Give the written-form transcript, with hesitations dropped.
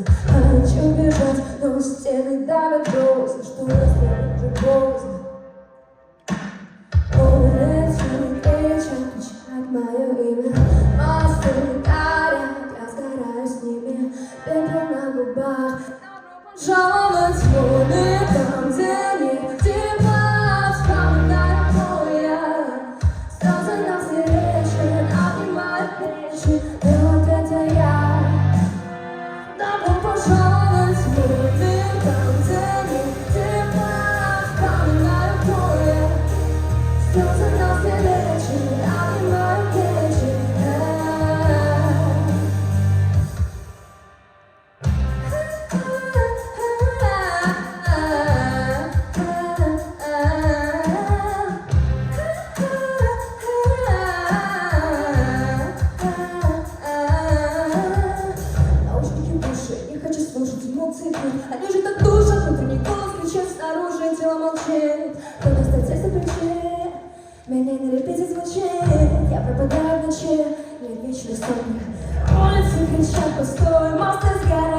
Хочу бежать, но стены давят грозно, что если уже поздно. Улетит вечер, кричат мое имя. Мосты горят, я сгораю с ними. Пепел на губах, жаловать волны там, где нет тепла. Вспоминаю, кто я. Слезы нас не лечат, обнимают плечи. И вот это я. Добро пожаловать в мой мир, там, где нет тепла. Вспоминаю, кто я. Слезы нас не лечат, обнимают плечи. Наушники в уши, не хочу слушать эмоции. Они же так душат, внутренний голос кричит снаружи, тело молчит. Кто-то статья за плечи, меня на репите звучит. Я пропадаю в ночи, нет вечных сон. Улицы кричат, постой, мосты сгорают.